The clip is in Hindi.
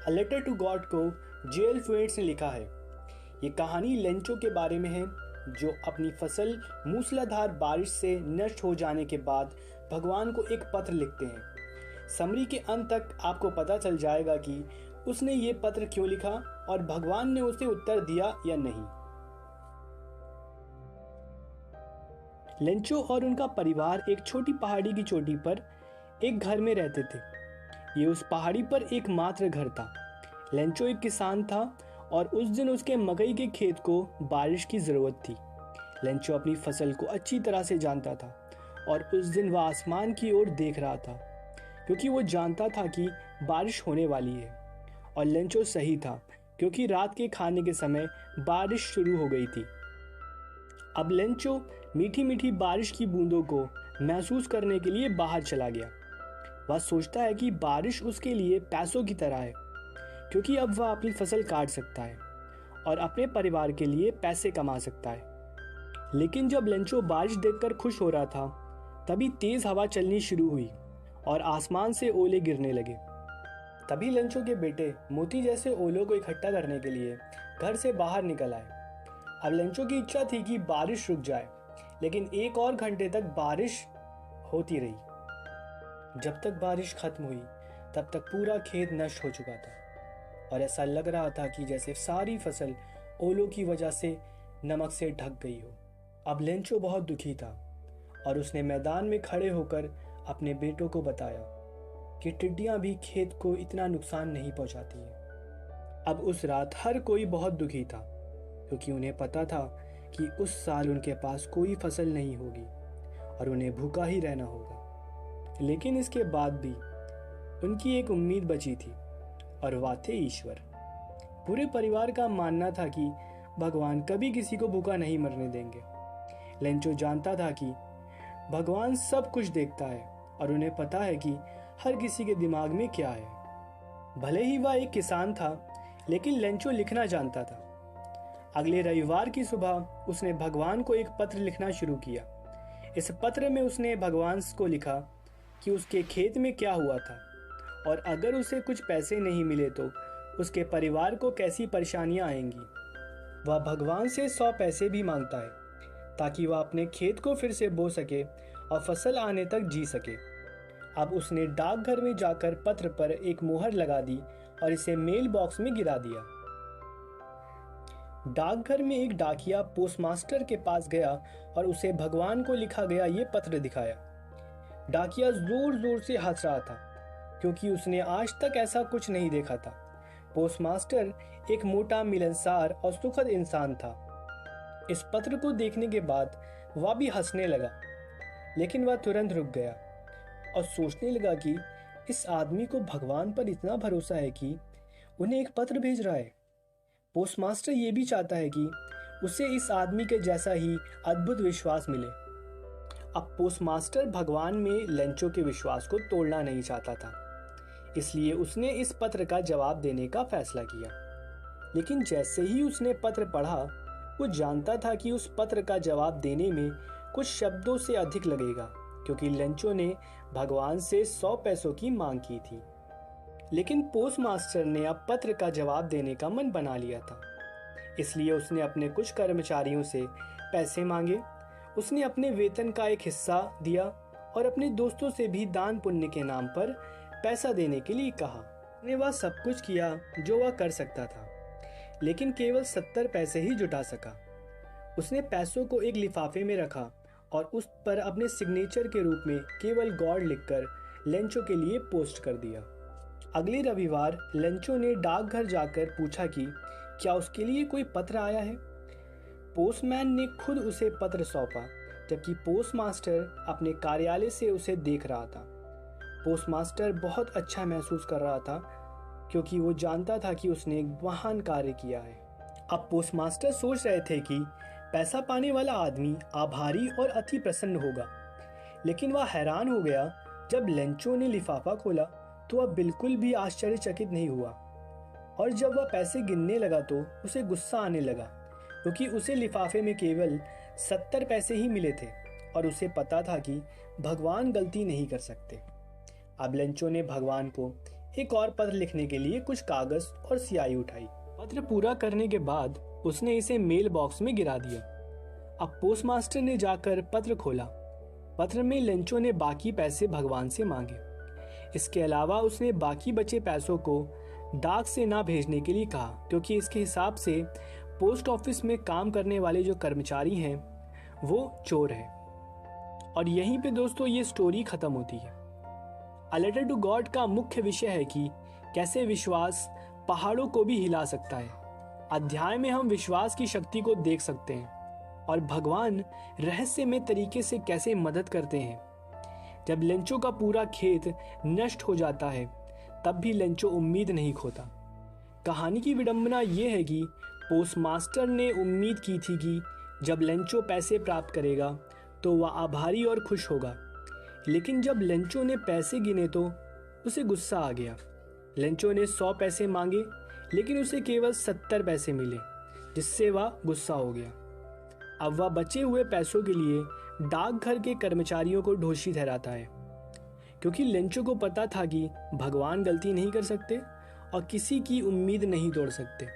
अ लेटर टू गॉड को जेएल फ्यूएट्स ने लिखा है। ये कहानी लेंचो के बारे में है जो अपनी फसल मूसलाधार बारिश से नष्ट हो जाने के बाद भगवान को एक पत्र लिखते हैं। समरी के अंत तक आपको पता चल जाएगा कि उसने ये पत्र क्यों लिखा और भगवान ने उसे उत्तर दिया या नहीं। लेंचो और उनका परिवार एक छोटी पहाड़ी की चोटी पर एक घर में रहते थे। ये उस पहाड़ी पर एकमात्र घर था। लेंचो एक किसान था और उस दिन उसके मकई के खेत को बारिश की जरूरत थी। लेंचो अपनी फसल को अच्छी तरह से जानता था और उस दिन वह आसमान की ओर देख रहा था क्योंकि वो जानता था कि बारिश होने वाली है। और लेंचो सही था क्योंकि रात के खाने के समय बारिश शुरू हो गई थी। अब लेंचो मीठी मीठी बारिश की बूंदों को महसूस करने के लिए बाहर चला गया। वह सोचता है कि बारिश उसके लिए पैसों की तरह है क्योंकि अब वह अपनी फसल काट सकता है और अपने परिवार के लिए पैसे कमा सकता है। लेकिन जब लेंचो बारिश देखकर खुश हो रहा था तभी तेज हवा चलनी शुरू हुई और आसमान से ओले गिरने लगे। तभी लेंचो के बेटे मोती जैसे ओलों को इकट्ठा करने के लिए घर से बाहर निकल आए। अब लेंचो की इच्छा थी कि बारिश रुक जाए, लेकिन एक और घंटे तक बारिश होती रही। जब तक बारिश खत्म हुई तब तक पूरा खेत नष्ट हो चुका था और ऐसा लग रहा था कि जैसे सारी फसल ओलों की वजह से नमक से ढक गई हो। अब लेंचो बहुत दुखी था और उसने मैदान में खड़े होकर अपने बेटों को बताया कि टिड्डियां भी खेत को इतना नुकसान नहीं पहुंचाती हैं। अब उस रात हर कोई बहुत दुखी था क्योंकि उन्हें पता था कि उस साल उनके पास कोई फसल नहीं होगी और उन्हें भूखा ही रहना होगा। लेकिन इसके बाद भी उनकी एक उम्मीद बची थी और वह थे ईश्वर। पूरे परिवार का मानना था कि भगवान कभी किसी को भूखा नहीं मरने देंगे। लेंचो जानता था कि भगवान सब कुछ देखता है और उन्हें पता है कि हर किसी के दिमाग में क्या है। भले ही वह एक किसान था, लेकिन लेंचो लिखना जानता था। अगले रविवार की सुबह उसने भगवान को एक पत्र लिखना शुरू किया। इस पत्र में उसने भगवान को लिखा कि उसके खेत में क्या हुआ था और अगर उसे कुछ पैसे नहीं मिले तो उसके परिवार को कैसी परेशानियां आएंगी। वह भगवान से 100 पैसे भी मांगता है ताकि वह अपने खेत को फिर से बो सके और फसल आने तक जी सके। अब उसने डाकघर में जाकर पत्र पर एक मोहर लगा दी और इसे मेल बॉक्स में गिरा दिया। डाकघर में एक डाकिया पोस्टमास्टर के पास गया और उसे भगवान को लिखा गया ये पत्र दिखाया। डाकिया जोर जोर से हंस रहा था क्योंकि उसने आज तक ऐसा कुछ नहीं देखा था। पोस्टमास्टर एक मोटा, मिलनसार और सुखद इंसान था। इस पत्र को देखने के बाद वह भी हंसने लगा, लेकिन वह तुरंत रुक गया और सोचने लगा कि इस आदमी को भगवान पर इतना भरोसा है कि उन्हें एक पत्र भेज रहा है। पोस्टमास्टर ये भी चाहता है कि उसे इस आदमी के जैसा ही अद्भुत विश्वास मिले। अब पोस्टमास्टर भगवान में लेंचो के विश्वास को तोड़ना नहीं चाहता था, इसलिए उसने इस पत्र का जवाब देने का फैसला किया। लेकिन जैसे ही उसने पत्र पढ़ा, वो जानता था कि उस पत्र का जवाब देने में कुछ शब्दों से अधिक लगेगा क्योंकि लेंचो ने भगवान से 100 पैसों की मांग की थी। लेकिन पोस्टमास्टर ने अब पत्र का जवाब देने का मन बना लिया था, इसलिए उसने अपने कुछ कर्मचारियों से पैसे मांगे। उसने अपने वेतन का एक हिस्सा दिया और अपने दोस्तों से भी दान पुण्य के नाम पर पैसा देने के लिए कहा। उसने वह सब कुछ किया जो वह कर सकता था, लेकिन केवल 70 पैसे ही जुटा सका। उसने पैसों को एक लिफाफे में रखा और उस पर अपने सिग्नेचर के रूप में केवल गॉड लिखकर लेंचो के लिए पोस्ट कर दिया। अगले रविवार लेंचो ने डाकघर जाकर पूछा कि क्या उसके लिए कोई पत्र आया है। पोस्टमैन ने खुद उसे पत्र सौंपा, जबकि पोस्टमास्टर अपने कार्यालय से उसे देख रहा था। पोस्टमास्टर बहुत अच्छा महसूस कर रहा था क्योंकि वो जानता था कि उसने एक महान कार्य किया है। अब पोस्टमास्टर सोच रहे थे कि पैसा पाने वाला आदमी आभारी और अति प्रसन्न होगा, लेकिन वह हैरान हो गया जब लेंचो ने लिफाफा खोला तो वह बिल्कुल भी आश्चर्यचकित नहीं हुआ और जब वह पैसे गिनने लगा तो उसे गुस्सा आने लगा क्योंकि उसे लिफाफे में केवल 70 पैसे ही मिले थे और उसे पता था कि भगवान गलती नहीं कर सकते। अब लेंचो ने भगवान को एक और पत्र लिखने के लिए कुछ कागज और स्याही उठाई। पत्र पूरा करने के बाद उसने इसे मेल बॉक्स में गिरा दिया। अब पोस्टमास्टर ने जाकर पत्र खोला। पत्र में लेंचो ने बाकी पैसे भगवान से मांगे। इसके अलावा उसने बाकी बचे पैसों को डाक से ना भेजने के लिए कहा, क्योंकि इसके हिसाब से पोस्ट ऑफिस में काम करने वाले जो कर्मचारी हैं वो चोर हैं। और यहीं पे दोस्तों ये स्टोरी खत्म होती है। अ लेटर टू गॉड का मुख्य विषय है कि कैसे विश्वास पहाड़ों को भी हिला सकता है। अध्याय में हम विश्वास की शक्ति को देख सकते हैं और भगवान रहस्यमय तरीके से कैसे मदद करते हैं। जब लेंचो का पूरा खेत नष्ट हो जाता है तब भी लेंचो उम्मीद नहीं खोता। कहानी की विडंबना ये है कि पोस्टमास्टर ने उम्मीद की थी कि जब लेंचो पैसे प्राप्त करेगा तो वह आभारी और खुश होगा, लेकिन जब लेंचो ने पैसे गिने तो उसे गुस्सा आ गया। लेंचो ने 100 पैसे मांगे लेकिन उसे केवल 70 पैसे मिले, जिससे वह गुस्सा हो गया। अब वह बचे हुए पैसों के लिए डाकघर के कर्मचारियों को दोषी ठहराता है, क्योंकि लेंचो को पता था कि भगवान गलती नहीं कर सकते और किसी की उम्मीद नहीं तोड़ सकते।